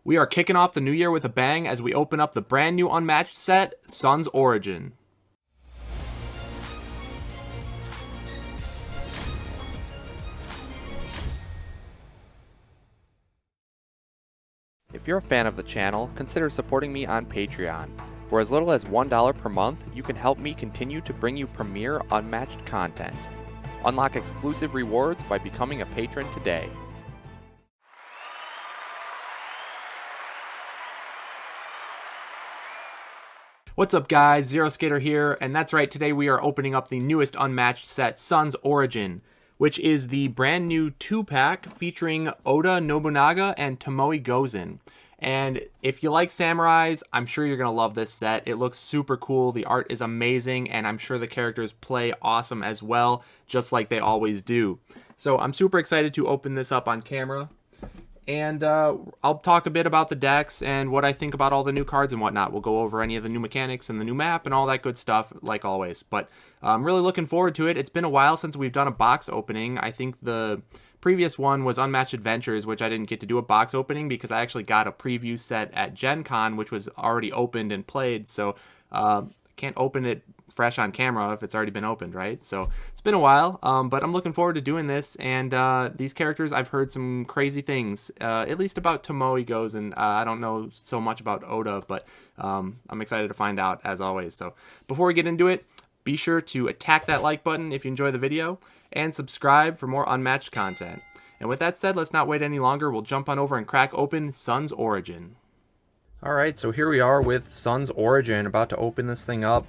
We are kicking off the new year with a bang as we open up the brand new Unmatched set, Sun's Origin. If you're a fan of the channel, consider supporting me on Patreon. For as little as $1 per month, you can help me continue to bring you premier Unmatched content. Unlock exclusive rewards by becoming a patron today. What's up guys, Zero Skater here, and that's right, today we are opening up the newest Unmatched set, Sun's Origin, which is the brand new 2-pack featuring Oda Nobunaga and Tomoe Gozen. And if you like samurais, I'm sure you're going to love this set. It looks super cool, the art is amazing, and I'm sure the characters play awesome as well, just like they always do. So I'm super excited to open this up on camera. And I'll talk a bit about the decks and what I think about all the new cards and whatnot. We'll go over any of the new mechanics and the new map and all that good stuff, like always. But I'm really looking forward to it. It's been a while since we've done a box opening. I think the previous one was Unmatched Adventures, which I didn't get to do a box opening because I actually got a preview set at Gen Con, which was already opened and played. So can't open it fresh on camera if it's already been opened, right? So it's been a while, but I'm looking forward to doing this. And these characters, I've heard some crazy things, at least about Tomoe Gozen. I don't know so much about Oda, but I'm excited to find out as always. So before we get into it, be sure to attack that like button if you enjoy the video and subscribe for more Unmatched content. And with that said, let's not wait any longer. We'll jump on over and crack open Sun's Origin. Alright, so here we are with Sun's Origin, about to open this thing up.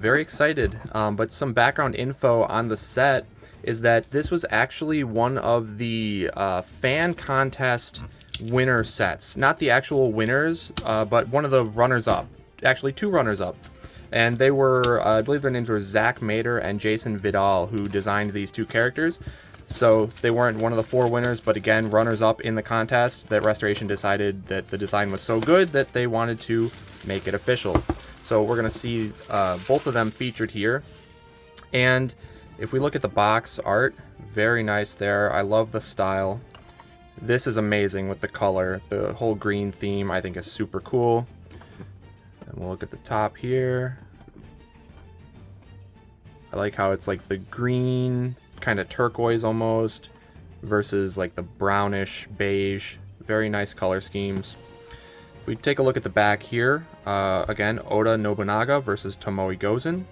Very excited, but some background info on the set is that this was actually one of the fan contest winner sets. Not the actual winners, but one of the runners-up. Actually, two runners-up. And they were, I believe their names were Zach Mader and Jason Vidal, who designed these two characters. So they weren't one of the 4 winners, but again, runners-up in the contest. That Restoration decided that the design was so good that they wanted to make it official. So we're going to see both of them featured here. And if we look at the box art, very nice there. I love the style. This is amazing with the color. The whole green theme I think is super cool. And we'll look at the top here. I like how it's like the green, kind of turquoise almost, versus like the brownish beige. Very nice color schemes. If we take a look at the back here, again, Oda Nobunaga versus Tomoe Gozen.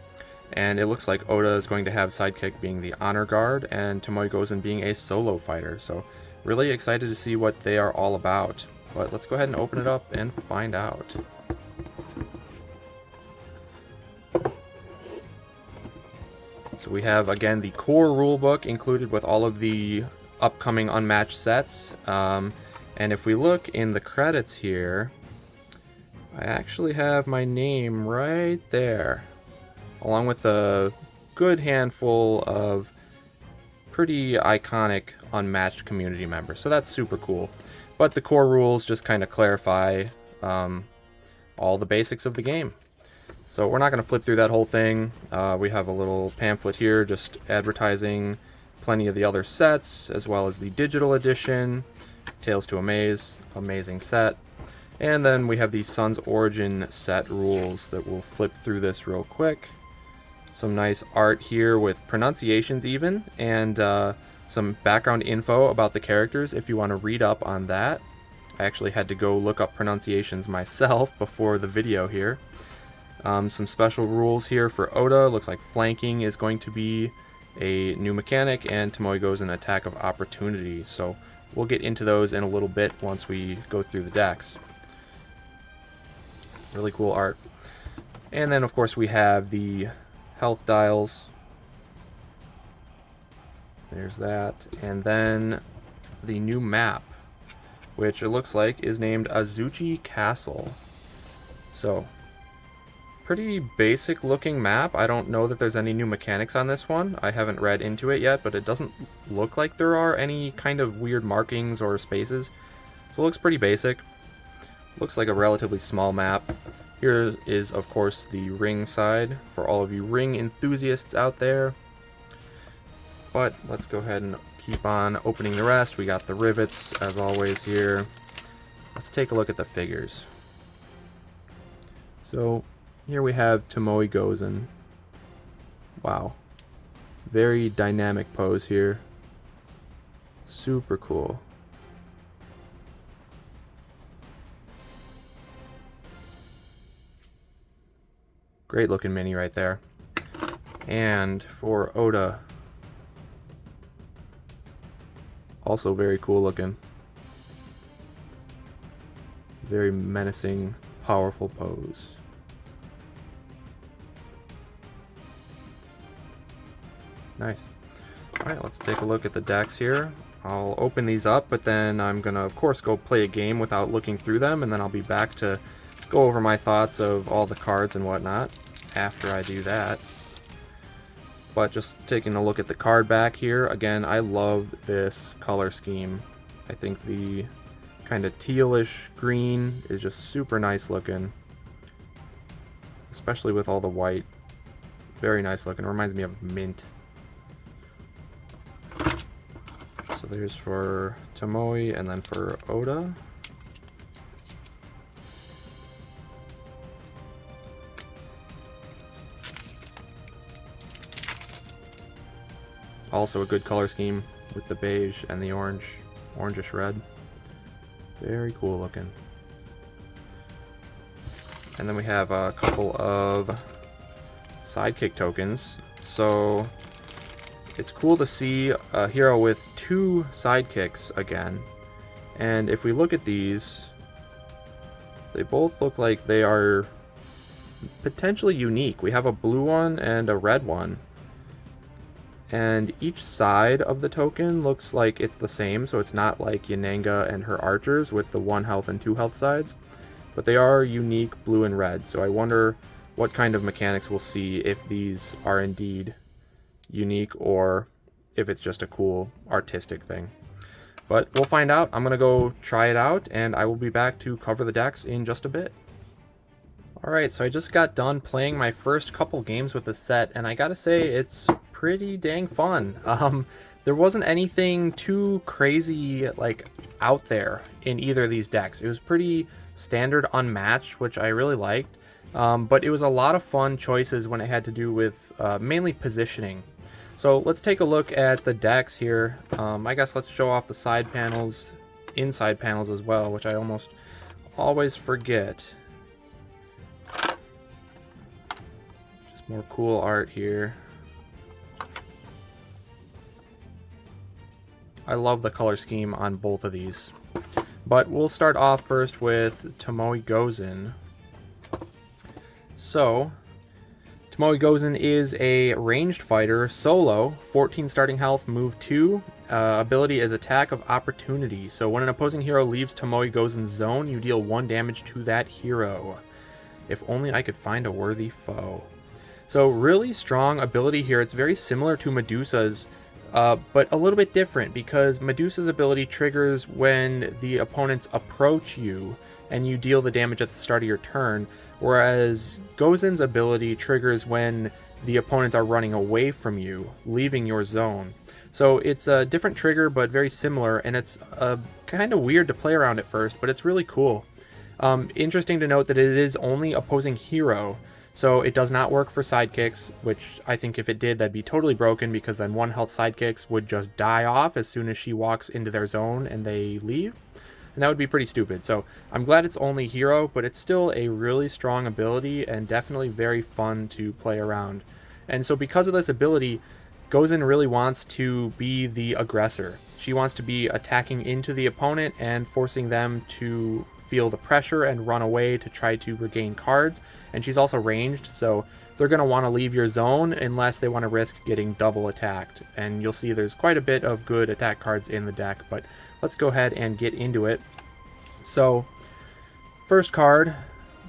And it looks like Oda is going to have sidekick being the honor guard and Tomoe Gozen being a solo fighter. So really excited to see what they are all about. But let's go ahead and open it up and find out. So we have, again, the core rulebook included with all of the upcoming Unmatched sets. And if we look in the credits here, I actually have my name right there, along with a good handful of pretty iconic Unmatched community members. So that's super cool. But the core rules just kind of clarify all the basics of the game. So we're not going to flip through that whole thing. We have a little pamphlet here just advertising plenty of the other sets, as well as the digital edition, Tales to Amaze, amazing set. And then we have the Sun's Origin set rules that we'll flip through this real quick. Some nice art here with pronunciations even, and some background info about the characters if you want to read up on that. I actually had to go look up pronunciations myself before the video here. Some special rules here for Oda. Looks like flanking is going to be a new mechanic, and Tomoe goes an attack of opportunity. So we'll get into those in a little bit once we go through the decks. Really cool art. And then, of course, we have the health dials. There's that. And then the new map, which it looks like is named Azuchi Castle. So pretty basic looking map. I don't know that there's any new mechanics on this one. I haven't read into it yet, but it doesn't look like there are any kind of weird markings or spaces. So it looks pretty basic. Looks like a relatively small map. Here is, of course, the ring side for all of you ring enthusiasts out there. But let's go ahead and keep on opening the rest. We got the rivets, as always, here. let's take a look at the figures. So here we have Tomoe Gozen. Wow. Very dynamic pose here. Super cool. Great looking mini right there. And for Oda, also very cool looking. It's a very menacing, powerful pose. Nice. Alright, let's take a look at the decks here. I'll open these up, but then I'm gonna, of course, go play a game without looking through them, and then I'll be back to go over my thoughts of all the cards and whatnot after I do that. But just taking a look at the card back here, again, I love this color scheme. I think the kind of tealish green is just super nice looking, especially with all the white. Very nice looking. It reminds me of mint. So there's for Tomoe and then for Oda. Also a good color scheme with the beige and the orange, orangish red. Very cool looking. And then we have a couple of sidekick tokens. So it's cool to see a hero with two sidekicks again. And if we look at these, they both look like they are potentially unique. We have a blue one and a red one. And each side of the token looks like it's the same, so it's not like Yananga and her archers with the 1 health and 2 health sides. But they are unique blue and red, so I wonder what kind of mechanics we'll see if these are indeed unique or if it's just a cool artistic thing. But we'll find out. I'm going to go try it out, and I will be back to cover the decks in just a bit. Alright, so I just got done playing my first couple games with the set, and I gotta say, it's pretty dang fun. There wasn't anything too crazy, like, out there in either of these decks. It was pretty standard Unmatched, which I really liked, but it was a lot of fun choices when it had to do with mainly positioning. So let's take a look at the decks here. I guess let's show off the side panels, inside panels as well, which I almost always forget. Just more cool art here. I love the color scheme on both of these. But we'll start off first with Tomoe Gozen. So, Tomoe Gozen is a ranged fighter, solo, 14 starting health, move 2. Ability is Attack of Opportunity. So when an opposing hero leaves Tomoe Gozen's zone, you deal 1 damage to that hero. If only I could find a worthy foe. So really strong ability here. It's very similar to Medusa's, but a little bit different because Medusa's ability triggers when the opponents approach you and you deal the damage at the start of your turn, whereas Gozen's ability triggers when the opponents are running away from you, leaving your zone. So it's a different trigger, but very similar, and it's kind of weird to play around at first, but it's really cool. Interesting to note that it is only opposing hero, so it does not work for sidekicks, which I think if it did, that'd be totally broken, because then 1 health sidekicks would just die off as soon as she walks into their zone and they leave. And that would be pretty stupid. So I'm glad it's only hero, but it's still a really strong ability and definitely very fun to play around. And so because of this ability, Gozen really wants to be the aggressor. She wants to be attacking into the opponent and forcing them to feel the pressure and run away to try to regain cards. And she's also ranged, so they're going to want to leave your zone unless they want to risk getting double attacked. And you'll see there's quite a bit of good attack cards in the deck, but let's go ahead and get into it. So, first card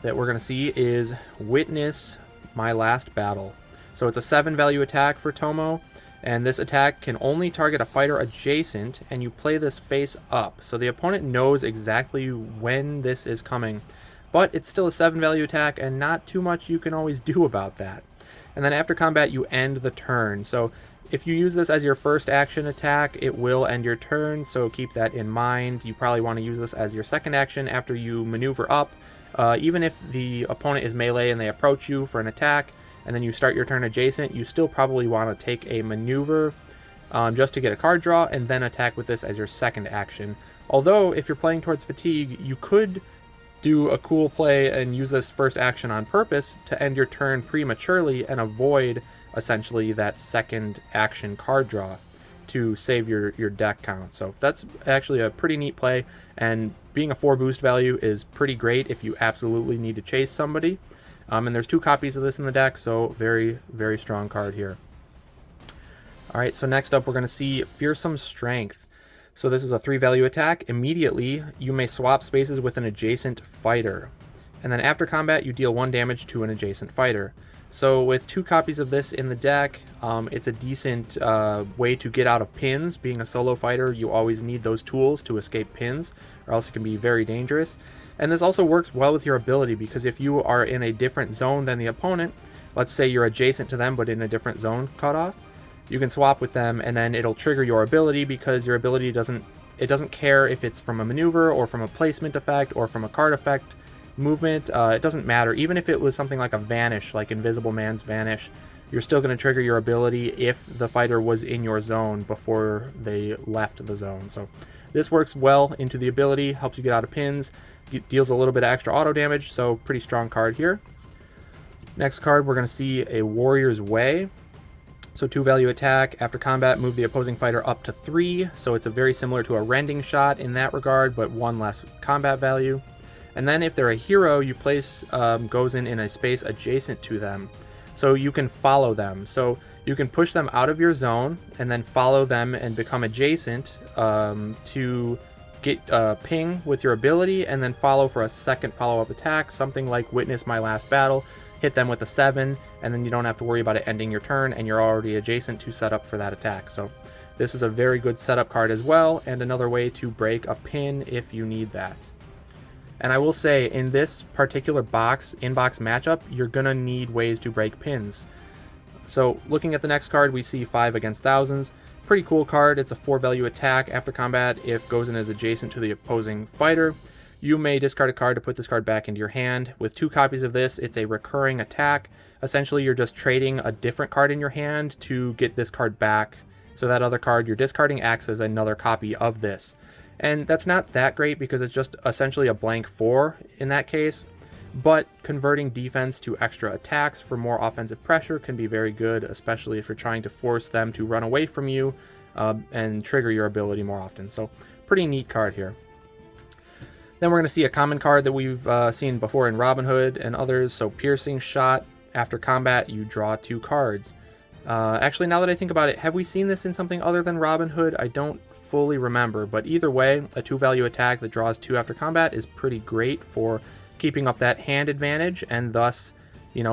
that we're going to see is Witness My Last Battle. So it's a 7 value attack for Tomoe, and this attack can only target a fighter adjacent, and you play this face up. So the opponent knows exactly when this is coming, but it's still a 7 value attack, and not too much you can always do about that. And then after combat, you end the turn. So if you use this as your first action attack, it will end your turn, so keep that in mind. You probably want to use this as your second action after you maneuver up. Even if the opponent is melee and they approach you for an attack, and then you start your turn adjacent, you still probably want to take a maneuver just to get a card draw, and then attack with this as your second action. Although, if you're playing towards fatigue, you could do a cool play and use this first action on purpose to end your turn prematurely and avoid essentially that second action card draw to save your deck count. So that's actually a pretty neat play, and being a 4 boost value is pretty great if you absolutely need to chase somebody. And there's 2 copies of this in the deck, so very, very strong card here. Alright, so next up we're going to see Fearsome Strength. So this is a 3 value attack. Immediately, you may swap spaces with an adjacent fighter. And then after combat, you deal 1 damage to an adjacent fighter. So with 2 copies of this in the deck, it's a decent way to get out of pins. Being a solo fighter, you always need those tools to escape pins, or else it can be very dangerous. And this also works well with your ability, because if you are in a different zone than the opponent, let's say you're adjacent to them but in a different zone cutoff, you can swap with them, and then it'll trigger your ability, because your ability doesn't care if it's from a maneuver or from a placement effect or from a card effect movement. It doesn't matter. Even if it was something like a vanish, like Invisible Man's Vanish, you're still going to trigger your ability if the fighter was in your zone before they left the zone. So this works well into the ability, helps you get out of pins, deals a little bit of extra auto damage, so pretty strong card here. Next card, we're going to see a Warrior's Way. So 2 value attack. After combat, move the opposing fighter up to 3. So it's very similar to a rending shot in that regard, but 1 less combat value. And then if they're a hero, you place Gozen in a space adjacent to them. So you can follow them. So you can push them out of your zone and then follow them and become adjacent to get ping with your ability, and then follow for a second follow-up attack, something like Witness My Last Battle. Hit them with a 7, and then you don't have to worry about it ending your turn, and you're already adjacent to set up for that attack. So this is a very good setup card as well, and another way to break a pin if you need that. And I will say, in this particular in-box matchup, you're going to need ways to break pins. So looking at the next card, we see 5 Against Thousands. Pretty cool card. It's a 4 value attack. After combat, if Gozen is adjacent to the opposing fighter, you may discard a card to put this card back into your hand. With 2 copies of this, it's a recurring attack. Essentially, you're just trading a different card in your hand to get this card back. So that other card you're discarding acts as another copy of this. And that's not that great, because it's just essentially a blank 4 in that case. But converting defense to extra attacks for more offensive pressure can be very good, especially if you're trying to force them to run away from you and trigger your ability more often. So pretty neat card here. Then we're going to see a common card that we've seen before in Robin Hood and others. So Piercing Shot. After combat, you draw 2 cards. Actually, now that I think about it, have we seen this in something other than Robin Hood? I don't fully remember, but either way, a 2 value attack that draws 2 after combat is pretty great for keeping up that hand advantage, and thus,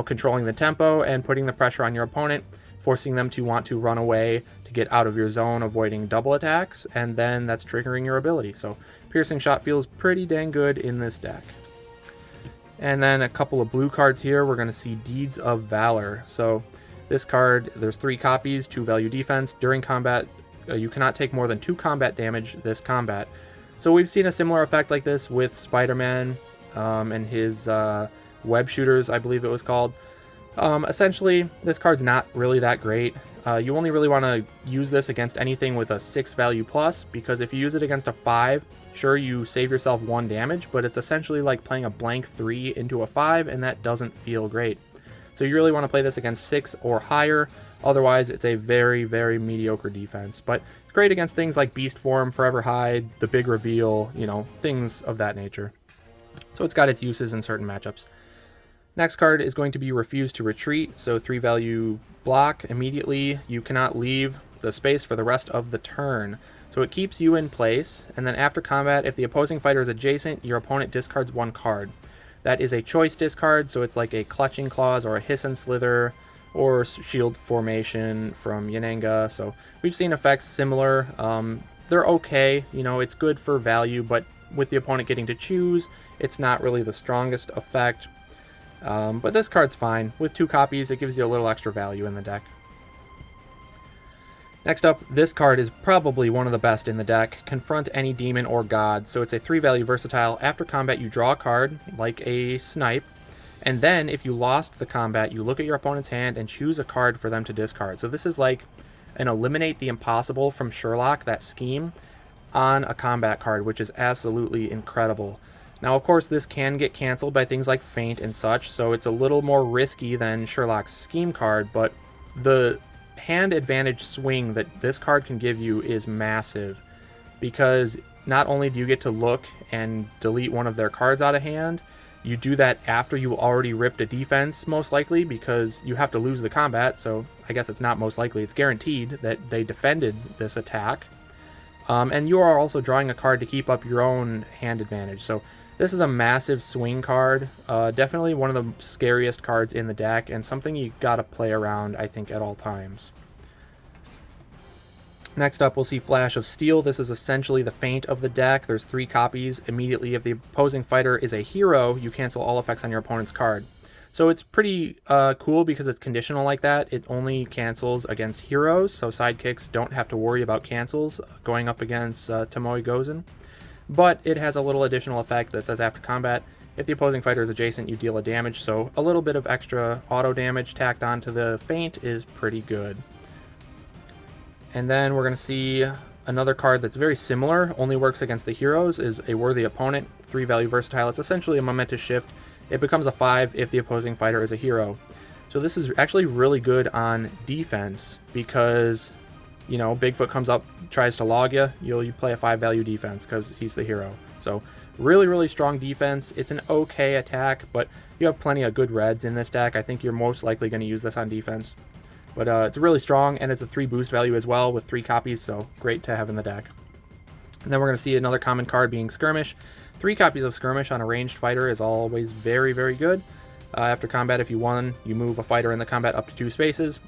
controlling the tempo and putting the pressure on your opponent, forcing them to want to run away to get out of your zone, avoiding double attacks, and then that's triggering your ability. So Piercing Shot feels pretty dang good in this deck. And then a couple of blue cards here. We're going to see Deeds of Valor. So this card, there's 3 copies, 2 value defense. During combat, you cannot take more than 2 combat damage this combat. So we've seen a similar effect like this with Spider-Man and his web shooters, I believe it was called. Essentially, this card's not really that great. You only really want to use this against anything with a 6 value plus, because if you use it against a 5, sure, you save yourself 1 damage, but it's essentially like playing a blank 3 into a 5, and that doesn't feel great. So you really want to play this against 6 or higher. Otherwise, it's a very, very mediocre defense. But it's great against things like Beast Form, Forever Hide, the Big Reveal, things of that nature. So it's got its uses in certain matchups. Next card is going to be Refuse to Retreat. So 3 value block. Immediately, you cannot leave the space for the rest of the turn. So it keeps you in place. And then after combat, if the opposing fighter is adjacent, your opponent discards 1 card. That is a choice discard, so it's like a Clutching Claws or a Hiss and Slither or Shield Formation from Yananga. So we've seen effects similar. They're okay. It's good for value, but with the opponent getting to choose, it's not really the strongest effect. But this card's fine. With 2 copies, it gives you a little extra value in the deck. Next up, this card is probably one of the best in the deck. Confront any demon or god. So it's a 3-value versatile. After combat, you draw a card, like a snipe. And then, if you lost the combat, you look at your opponent's hand and choose a card for them to discard. So this is like an Eliminate the Impossible from Sherlock, that scheme, on a combat card, which is absolutely incredible. Now, of course, this can get canceled by things like Feint and such, so it's a little more risky than Sherlock's scheme card, but the hand advantage swing that this card can give you is massive, because not only do you get to look and delete one of their cards out of hand, you do that after you already ripped a defense, most likely, because you have to lose the combat, so I guess it's not most likely, it's guaranteed that they defended this attack. And you are also drawing a card to keep up your own hand advantage, so this is a massive swing card, definitely one of the scariest cards in the deck, and something you gotta play around, I think, at all times. Next up, we'll see Flash of Steel. This is essentially the Feint of the deck. There's 3 copies. Immediately, if the opposing fighter is a hero, you cancel all effects on your opponent's card. So it's pretty cool because it's conditional like that. It only cancels against heroes, so sidekicks don't have to worry about cancels going up against Tomoe Gozen. But it has a little additional effect that says after combat, if the opposing fighter is adjacent, you deal a damage, so a little bit of extra auto damage tacked onto the Feint is pretty good. And then we're going to see another card that's very similar, only works against the heroes, is a Worthy Opponent, 3-value versatile. It's essentially a momentous shift. It becomes a 5 if the opposing fighter is a hero. So this is actually really good on defense because, you know, Bigfoot comes up, tries to log you, you play a 5-value defense because he's the hero. So really, really strong defense. It's an okay attack, but you have plenty of good reds in this deck. I think you're most likely going to use this on defense. But it's really strong, and it's a 3 boost value as well with 3 copies, so great to have in the deck. And then we're going to see another common card being Skirmish. 3 copies of Skirmish on a ranged fighter is always very, very good. After combat, if you won, you move a fighter in the combat up to 2 spaces.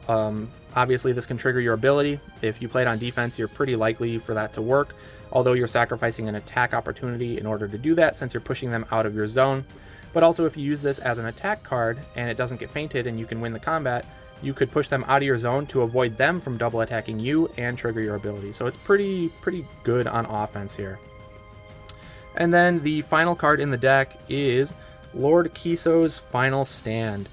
Obviously, this can trigger your ability. If you played on defense, you're pretty likely for that to work, although you're sacrificing an attack opportunity in order to do that since you're pushing them out of your zone. But also, if you use this as an attack card and it doesn't get feinted and you can win the combat, you could push them out of your zone to avoid them from double attacking you and trigger your ability. So it's pretty good on offense here. And then the final card in the deck is Lord Kiso's Final Stand.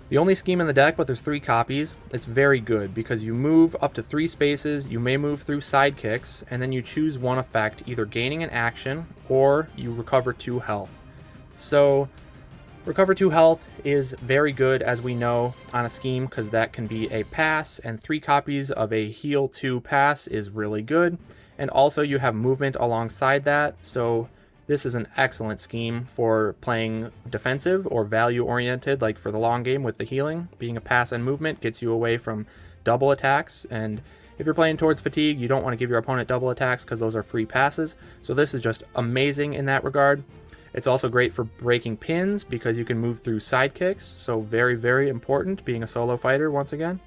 The only scheme in the deck, but there's 3 copies. It's very good because you move up to 3 spaces, you may move through sidekicks, and then you choose one effect, either gaining an action or you recover 2 health. So recover 2 health is very good, as we know, on a scheme, because that can be a pass, and 3 copies of a heal 2 pass is really good. And also you have movement alongside that, so this is an excellent scheme for playing defensive or value-oriented, like for the long game with the healing. Being a pass and movement gets you away from double attacks, and if you're playing towards fatigue, you don't want to give your opponent double attacks because those are free passes. So this is just amazing in that regard. It's also great for breaking pins because you can move through sidekicks, so very, very important being a solo fighter once again.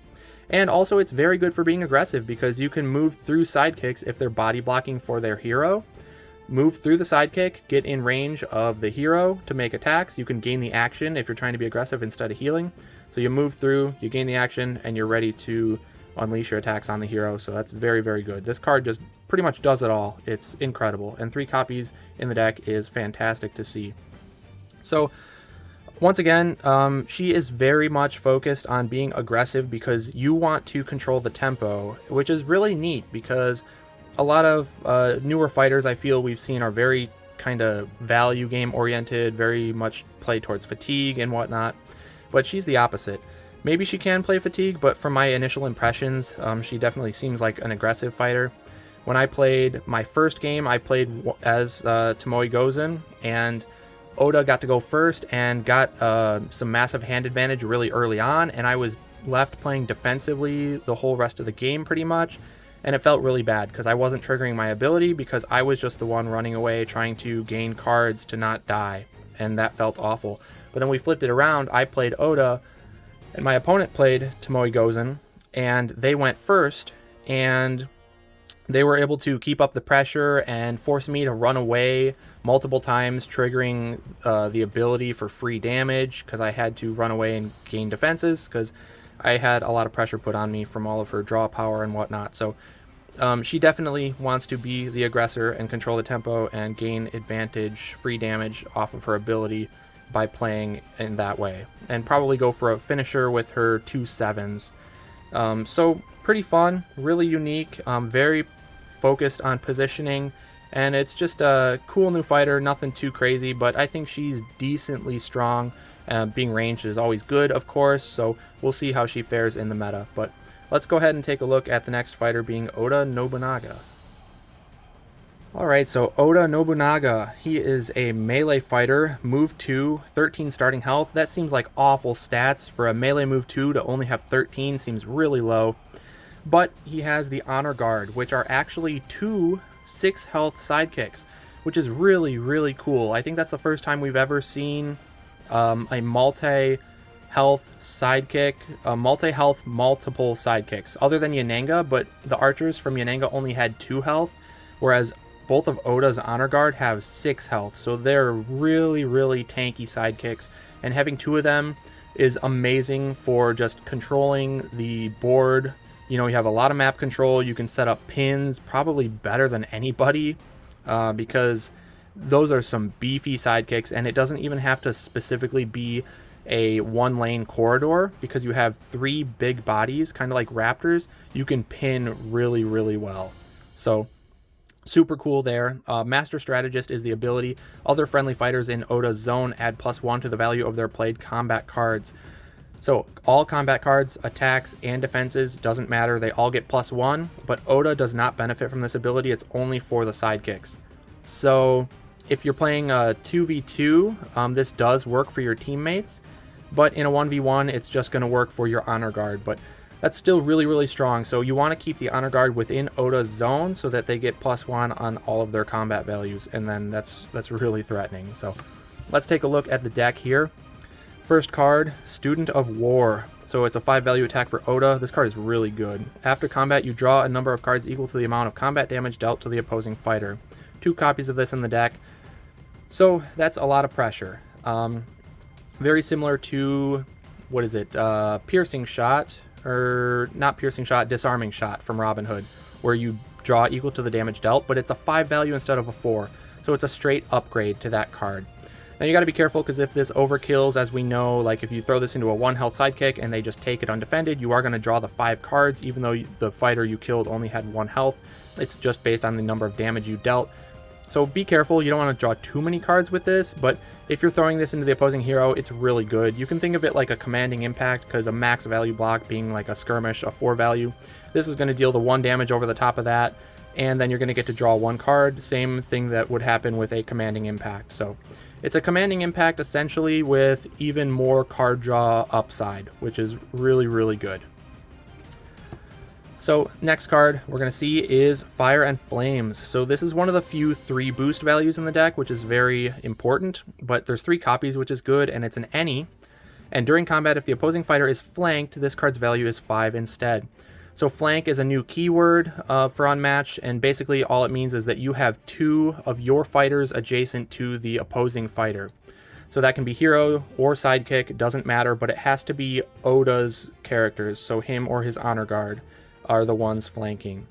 And also it's very good for being aggressive because you can move through sidekicks if they're body blocking for their hero. Move through the sidekick, get in range of the hero to make attacks. You can gain the action if you're trying to be aggressive instead of healing. So you move through, you gain the action, and you're ready to unleash your attacks on the hero. So that's very, very good. This card just pretty much does it all. It's incredible. And 3 copies in the deck is fantastic to see. So once again, she is very much focused on being aggressive because you want to control the tempo, which is really neat because a lot of newer fighters I feel we've seen are very kind of value game oriented, very much play towards fatigue and whatnot. But she's the opposite. Maybe she can play fatigue, but from my initial impressions, she definitely seems like an aggressive fighter. When I played my first game, I played as Tomoe Gozen, and Oda got to go first and got some massive hand advantage really early on, and I was left playing defensively the whole rest of the game pretty much, and it felt really bad because I wasn't triggering my ability because I was just the one running away trying to gain cards to not die, and that felt awful. But then we flipped it around. I played Oda, and my opponent played Tomoe Gozen, and they went first, and they were able to keep up the pressure and force me to run away multiple times, triggering the ability for free damage because I had to run away and gain defenses because I had a lot of pressure put on me from all of her draw power and whatnot. So she definitely wants to be the aggressor and control the tempo and gain advantage, free damage off of her ability by playing in that way. And probably go for a finisher with her 2/7s. So pretty fun, really unique, very focused on positioning. And it's just a cool new fighter, nothing too crazy, but I think she's decently strong. Being ranged is always good, of course, so we'll see how she fares in the meta. But let's go ahead and take a look at the next fighter, being Oda Nobunaga. Alright, so Oda Nobunaga, he is a melee fighter, move 2, 13 starting health. That seems like awful stats. For a melee move 2 to only have 13 seems really low. But he has the Honor Guard, which are actually 2 6 health sidekicks, which is really, really cool. I think that's the first time we've ever seen a multi-health sidekick, multi-health multiple sidekicks, other than Yananga, but the archers from Yananga only had 2 health, whereas both of Oda's Honor Guard have 6 health, so they're really, really tanky sidekicks, and having 2 of them is amazing for just controlling the board. You know, you have a lot of map control. You can set up pins probably better than anybody because those are some beefy sidekicks, and it doesn't even have to specifically be a 1-lane corridor because you have 3 big bodies, kind of like raptors. You can pin really, really well. So super cool there. Master Strategist is the ability. Other friendly fighters in Oda's zone add +1 to the value of their played combat cards. So all combat cards, attacks, and defenses, doesn't matter. They all get +1, but Oda does not benefit from this ability. It's only for the sidekicks. So if you're playing a 2v2, this does work for your teammates, but in a 1v1, it's just going to work for your Honor Guard. But that's still really, really strong. So you want to keep the Honor Guard within Oda's zone so that they get +1 on all of their combat values, and then that's really threatening. So let's take a look at the deck here. First card, Student of War. So it's a 5-value attack for Oda. This card is really good. After combat, you draw a number of cards equal to the amount of combat damage dealt to the opposing fighter. 2 copies of this in the deck. So that's a lot of pressure. Very similar to, what is it, Piercing Shot, or not Piercing Shot, Disarming Shot from Robin Hood, where you draw equal to the damage dealt, but it's a 5-value instead of a 4. So it's a straight upgrade to that card. Now you got to be careful because if this overkills, as we know, like if you throw this into a 1-health sidekick and they just take it undefended, you are going to draw the 5 cards, even though the fighter you killed only had 1 health. It's just based on the number of damage you dealt. So be careful, you don't want to draw too many cards with this, but if you're throwing this into the opposing hero, it's really good. You can think of it like a commanding impact, because a max value block being like a skirmish, a 4-value. This is going to deal the 1 damage over the top of that, and then you're going to get to draw 1 card. Same thing that would happen with a commanding impact. So it's a commanding impact essentially with even more card draw upside, which is really, really good. So next card we're going to see is Fire and Flames. So this is one of the few 3 boost values in the deck, which is very important, but there's 3 copies, which is good, and it's an any. And during combat, if the opposing fighter is flanked, this card's value is 5 instead. So flank is a new keyword for Unmatched, and basically all it means is that you have 2 of your fighters adjacent to the opposing fighter. So that can be hero or sidekick, doesn't matter, but it has to be Oda's characters, so him or his Honor Guard are the ones flanking.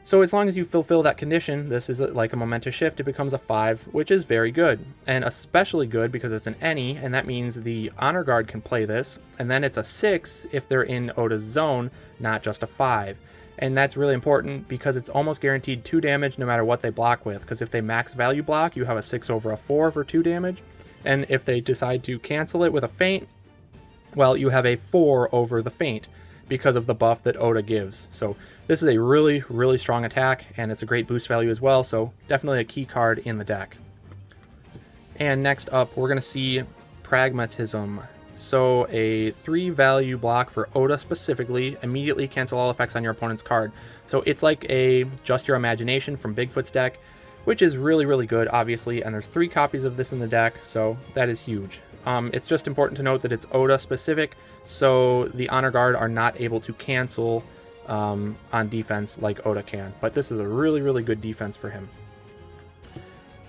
So as long as you fulfill that condition, this is like a momentous shift, it becomes a 5, which is very good. And especially good because it's an any, and that means the Honor Guard can play this, and then it's a 6 if they're in Oda's zone, not just a 5. And that's really important because it's almost guaranteed 2 damage no matter what they block with, because if they max value block, you have a 6 over a 4 for 2 damage. And if they decide to cancel it with a feint, well, you have a 4 over the feint, because of the buff that Oda gives. So this is a really, really strong attack, and it's a great boost value as well, so definitely a key card in the deck. And next up, we're going to see Pragmatism. So a 3-value block for Oda specifically, immediately cancel all effects on your opponent's card. So it's like a Just Your Imagination from Bigfoot's deck, which is really, really good, obviously, and there's 3 copies of this in the deck, so that is huge. It's just important to note that it's Oda specific, so the Honor Guard are not able to cancel on defense like Oda can. But this is a really, really good defense for him.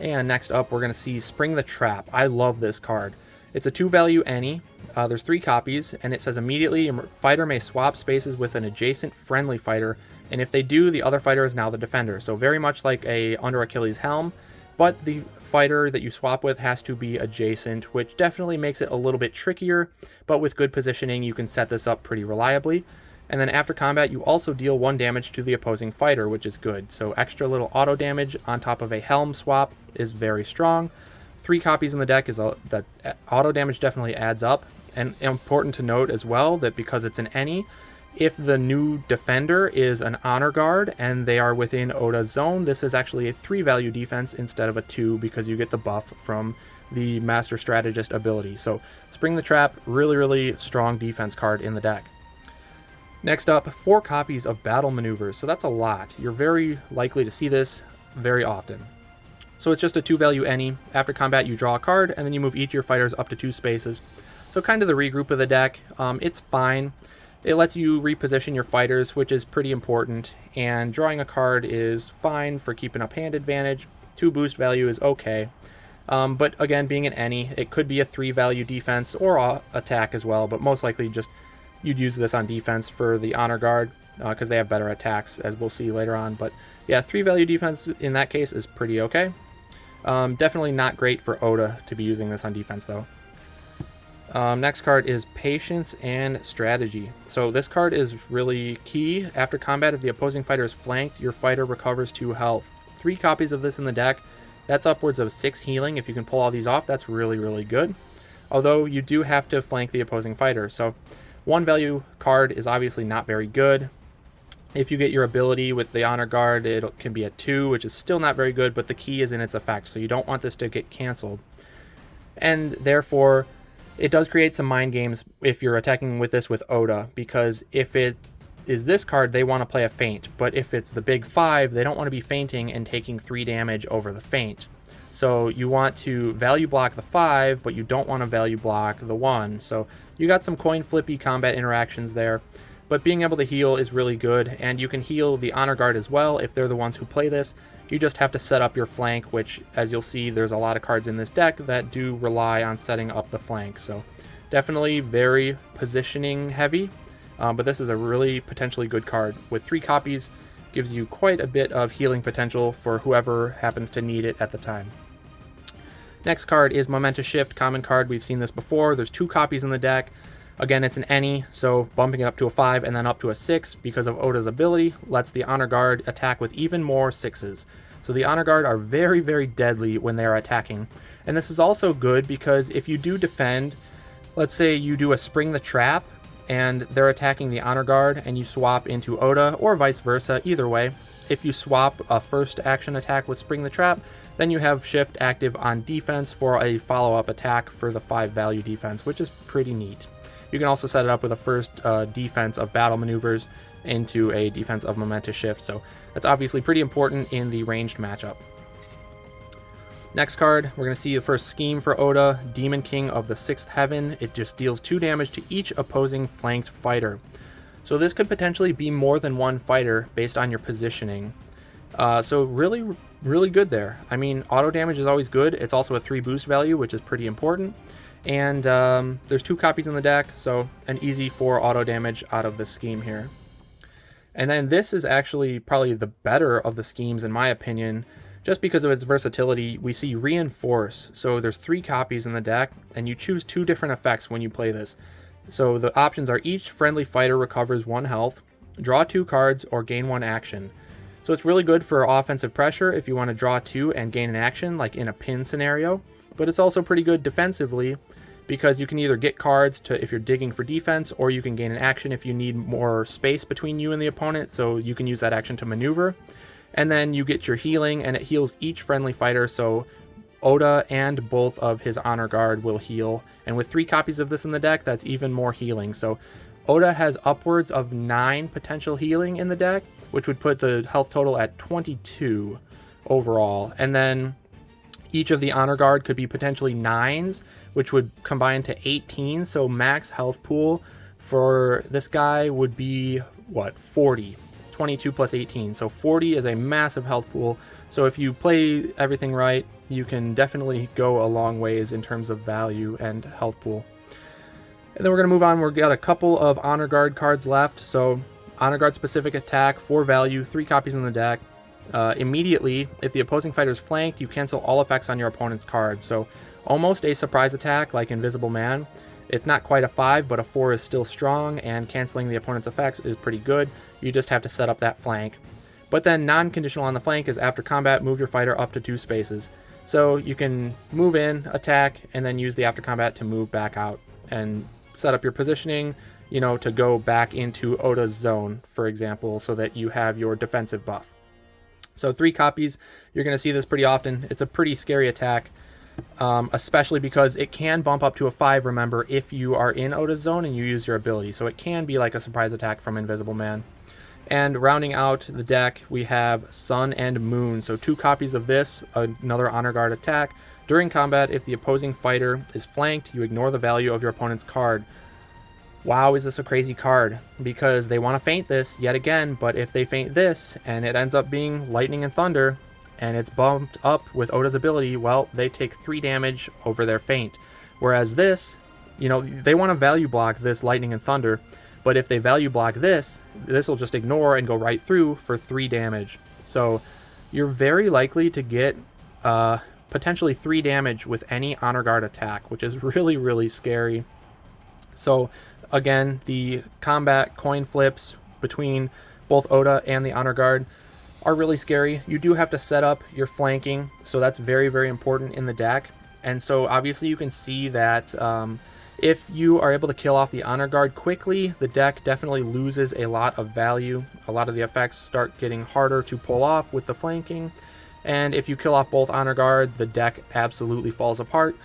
And next up, we're going to see Spring the Trap. I love this card. It's a 2-value any. There's 3 copies, and it says immediately your fighter may swap spaces with an adjacent friendly fighter, and if they do, the other fighter is now the defender. So very much like a Under Achilles' Helm, but the fighter that you swap with has to be adjacent, which definitely makes it a little bit trickier, but with good positioning, you can set this up pretty reliably. And then after combat, you also deal 1 damage to the opposing fighter, which is good. So extra little auto damage on top of a helm swap is very strong. 3 copies in the deck is that auto damage definitely adds up. And important to note as well that because it's an any, if the new defender is an honor guard and they are within Oda's zone, this is actually a 3 value defense instead of a 2 because you get the buff from the Master Strategist ability. So Spring the Trap, really strong defense card in the deck. Next up, 4 copies of Battle Maneuvers. So that's a lot. You're very likely to see this very often. So it's just a 2 value any. After combat, you draw a card, and then you move each of your fighters up to 2 spaces. So kind of the regroup of the deck. It's fine. It lets you reposition your fighters, which is pretty important, and drawing a card is fine for keeping up hand advantage. 2 boost value is okay. But again, being an any, it could be a 3 value defense or attack as well, but most likely just you'd use this on defense for the honor guard because they have better attacks, as we'll see later on. But yeah, 3 value defense in that case is pretty okay. Definitely not great for Oda to be using this on defense though. Next card is Patience and Strategy. So this card is really key. After combat, if the opposing fighter is flanked, your fighter recovers 2 health. 3 copies of this in the deck. That's upwards of 6 healing. If you can pull all these off, that's really good. Although you do have to flank the opposing fighter. So 1 value card is obviously not very good. If you get your ability with the honor guard, it can be a 2, which is still not very good, but the key is in its effect. So you don't want this to get canceled. And therefore, it does create some mind games if you're attacking with this with Oda, because if it is this card, they want to play a feint. But if it's the big 5, they don't want to be feinting and taking 3 damage over the feint. So you want to value block the 5, but you don't want to value block the 1. So you got some coin flippy combat interactions there. But being able to heal is really good, and you can heal the honor guard as well if they're the ones who play this. You just have to set up your flank, which, as you'll see, there's a lot of cards in this deck that do rely on setting up the flank. So definitely very positioning heavy, but this is a really potentially good card. With 3 copies, gives you quite a bit of healing potential for whoever happens to need it at the time. Next card is Momentous Shift, common card. We've seen this before. There's 2 copies in the deck. Again, it's an any, so bumping it up to a 5 and then up to a 6 because of Oda's ability lets the honor guard attack with even more 6s. So the honor guard are very deadly when they are attacking. And this is also good because if you do defend, let's say you do a Spring the Trap and they're attacking the honor guard and you swap into Oda, or vice versa, either way. If you swap a first action attack with Spring the Trap, then you have Shift active on defense for a follow-up attack for the 5 value defense, which is pretty neat. You can also set it up with a first defense of Battle Maneuvers into a defense of Momentous Shift, so that's obviously pretty important in the ranged matchup. Next card, we're going to see the first scheme for Oda, Demon King of the 6th Heaven. It just deals 2 damage to each opposing flanked fighter. So this could potentially be more than 1 fighter based on your positioning. So really good there. I mean, auto damage is always good. It's also a 3 boost value, which is pretty important. And there's 2 copies in the deck, so an easy 4 auto damage out of this scheme here. And then this is actually probably the better of the schemes in my opinion, just because of its versatility. We see Reinforce, so there's 3 copies in the deck, and you choose 2 different effects when you play this. So the options are each friendly fighter recovers 1 health, draw 2 cards, or gain 1 action. So it's really good for offensive pressure if you want to draw 2 and gain an action, like in a pin scenario. But it's also pretty good defensively because you can either get cards to if you're digging for defense, or you can gain an action if you need more space between you and the opponent, so you can use that action to maneuver. And then you get your healing, and it heals each friendly fighter, so Oda and both of his honor guard will heal. And with 3 copies of this in the deck, that's even more healing. So Oda has upwards of 9 potential healing in the deck, which would put the health total at 22 overall. And then each of the honor guard could be potentially 9s, which would combine to 18. So max health pool for this guy would be, what, 40. 22 plus 18. So 40 is a massive health pool. So if you play everything right, you can definitely go a long ways in terms of value and health pool. And then we're going to move on. We've got a couple of Honor Guard cards left. So Honor Guard specific attack, 4 value, 3 copies in the deck. Immediately, if the opposing fighter is flanked, you cancel all effects on your opponent's card. So almost a surprise attack like Invisible Man. It's not quite a 5, but a 4 is still strong, and canceling the opponent's effects is pretty good. You just have to set up that flank. But then non-conditional on the flank is after combat, move your fighter up to 2 spaces. So you can move in, attack, and then use the after combat to move back out and set up your positioning, you know, to go back into Oda's zone, for example, so that you have your defensive buff. So 3 copies, you're going to see this pretty often. It's a pretty scary attack, especially because it can bump up to a 5, remember, if you are in Oda's zone and you use your ability. So it can be like a surprise attack from Invisible Man. And rounding out the deck, we have Sun and Moon. So 2 copies of this, another Honor Guard attack. During combat, if the opposing fighter is flanked, you ignore the value of your opponent's card. Wow, is this a crazy card? Because they want to feint this yet again, but if they feint this and it ends up being Lightning and Thunder and it's bumped up with Oda's ability, well, they take 3 damage over their feint. Whereas this, you know, they want to value block this Lightning and Thunder, but if they value block this, this will just ignore and go right through for 3 damage. So you're very likely to get potentially 3 damage with any Honor Guard attack, which is really, really scary. So again, the combat coin flips between both Oda and the Honor Guard are really scary. You do have to set up your flanking, so that's very, very important in the deck. And so obviously you can see that if you are able to kill off the Honor Guard quickly, the deck definitely loses a lot of value. A lot of the effects start getting harder to pull off with the flanking. And if you kill off both Honor Guard, the deck absolutely falls apart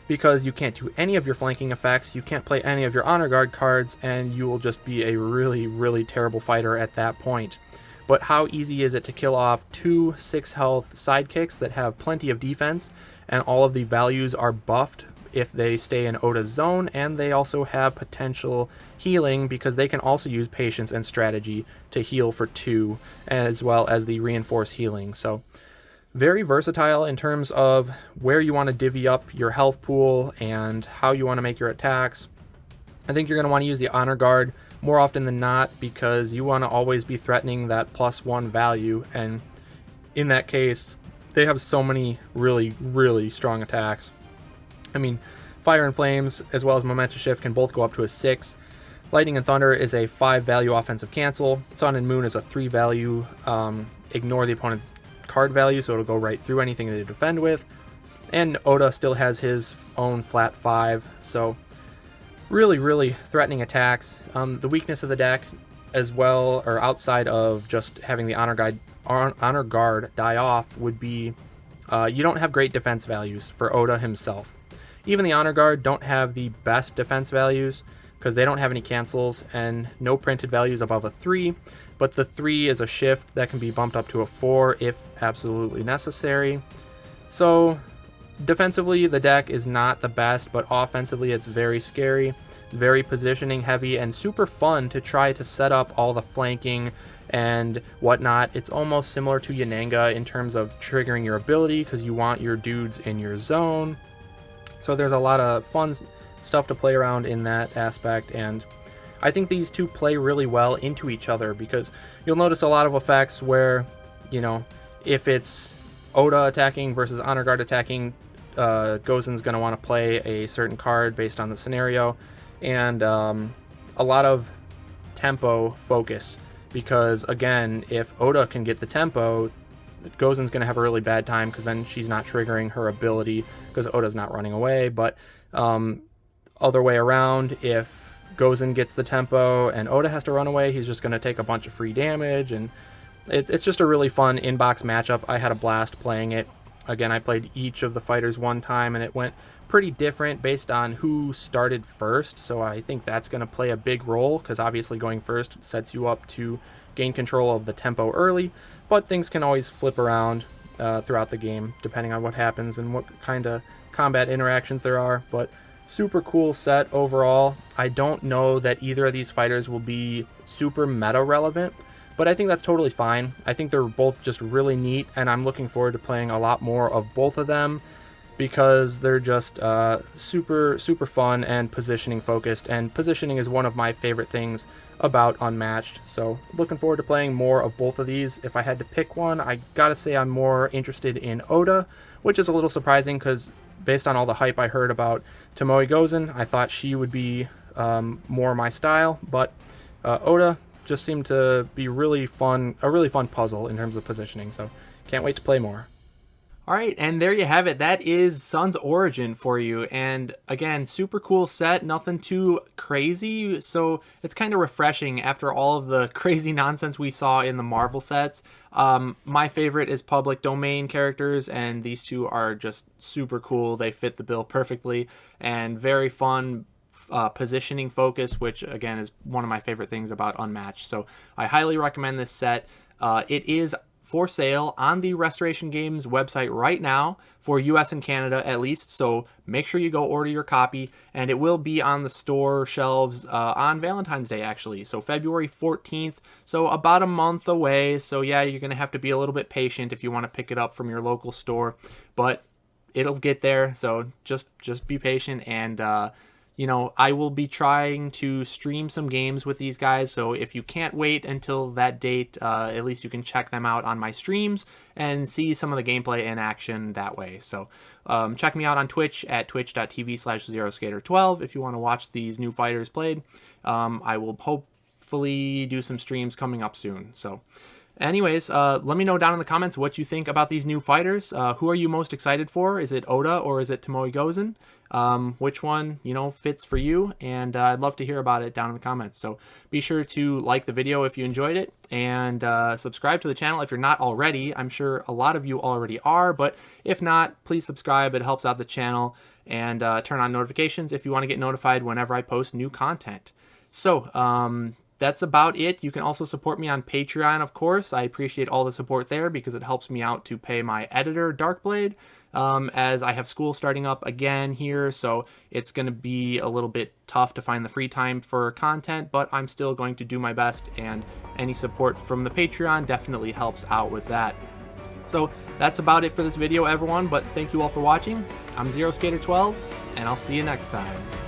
because you can't do any of your flanking effects, you can't play any of your Honor Guard cards, and you will just be a really, really terrible fighter at that point. But how easy is it to kill off 2 6-health sidekicks that have plenty of defense, and all of the values are buffed if they stay in Oda's zone, and they also have potential healing because they can also use patience and strategy to heal for 2, as well as the reinforced healing. So very versatile in terms of where you want to divvy up your health pool and how you want to make your attacks. I think you're going to want to use the Honor Guard more often than not because you want to always be threatening that +1 value, and in that case they have so many really, really strong attacks. I mean, Fire and Flames as well as Momentous Shift can both go up to a 6. Lightning and Thunder is a 5 value offensive cancel. Sun and Moon is a 3 value ignore the opponent's card value, so it'll go right through anything they defend with. And Oda still has his own flat 5, so really, really threatening attacks. The weakness of the deck as well, or outside of just having the Honor Guard die off, would be you don't have great defense values for Oda himself. Even the Honor Guard don't have the best defense values because they don't have any cancels and no printed values above a 3, but the 3 is a shift that can be bumped up to a 4 if absolutely necessary. So defensively, the deck is not the best, but offensively it's very scary, very positioning heavy, and super fun to try to set up all the flanking and whatnot. It's almost similar to Yananga in terms of triggering your ability because you want your dudes in your zone. So there's a lot of fun stuff to play around in that aspect, and I think these two play really well into each other because you'll notice a lot of effects where, you know, if it's Oda attacking versus Honor Guard attacking, Gozen's going to want to play a certain card based on the scenario, and a lot of tempo focus because, again, if Oda can get the tempo, Gozen's going to have a really bad time because then she's not triggering her ability because Oda's not running away. But other way around, if Gozen gets the tempo and Oda has to run away, he's just going to take a bunch of free damage, and it's just a really fun inbox matchup. I had a blast playing it. Again, I played each of the fighters one time, and it went pretty different based on who started first, so I think that's going to play a big role because obviously going first sets you up to gain control of the tempo early, but things can always flip around throughout the game depending on what happens and what kind of combat interactions there are. But super cool set overall. I don't know that either of these fighters will be super meta relevant, but I think that's totally fine. I think they're both just really neat, and I'm looking forward to playing a lot more of both of them. because they're just super fun and positioning focused, and positioning is one of my favorite things about Unmatched. So looking forward to playing more of both of these. If I had to pick one, I gotta say I'm more interested in Oda, which is a little surprising because based on all the hype I heard about Tomoe Gozen, I thought she would be more my style, but Oda just seemed to be a really fun puzzle in terms of positioning, so can't wait to play more. All right, and there you have it. That is Sun's Origin for you. And again, super cool set, nothing too crazy. So it's kind of refreshing after all of the crazy nonsense we saw in the Marvel sets. My favorite is public domain characters, and these two are just super cool. They fit the bill perfectly and very fun. Positioning focus, which again is one of my favorite things about Unmatched. So I highly recommend this set. It is for sale on the Restoration Games website right now for US and Canada at least, so make sure you go order your copy, and it will be on the store shelves on Valentine's Day actually, so February 14th, so about a month away. So yeah, you're gonna have to be a little bit patient if you want to pick it up from your local store, but it'll get there, so just be patient. And you know, I will be trying to stream some games with these guys, so if you can't wait until that date, at least you can check them out on my streams and see some of the gameplay in action that way. So check me out on Twitch at twitch.tv/zeroskater12 if you want to watch these new fighters played. I will hopefully do some streams coming up soon. So anyways, let me know down in the comments what you think about these new fighters. Who are you most excited for? Is it Oda or is it Tomoe Gozen? Which one, you know, fits for you? And I'd love to hear about it down in the comments. So be sure to like the video if you enjoyed it, and subscribe to the channel if you're not already. I'm sure a lot of you already are, but if not, please subscribe. It helps out the channel. And turn on notifications if you want to get notified whenever I post new content. So, that's about it. You can also support me on Patreon, of course. I appreciate all the support there because it helps me out to pay my editor, Darkblade, as I have school starting up again here, so it's going to be a little bit tough to find the free time for content, but I'm still going to do my best, and any support from the Patreon definitely helps out with that. So that's about it for this video, everyone, but thank you all for watching. I'm ZeroSkater12, and I'll see you next time.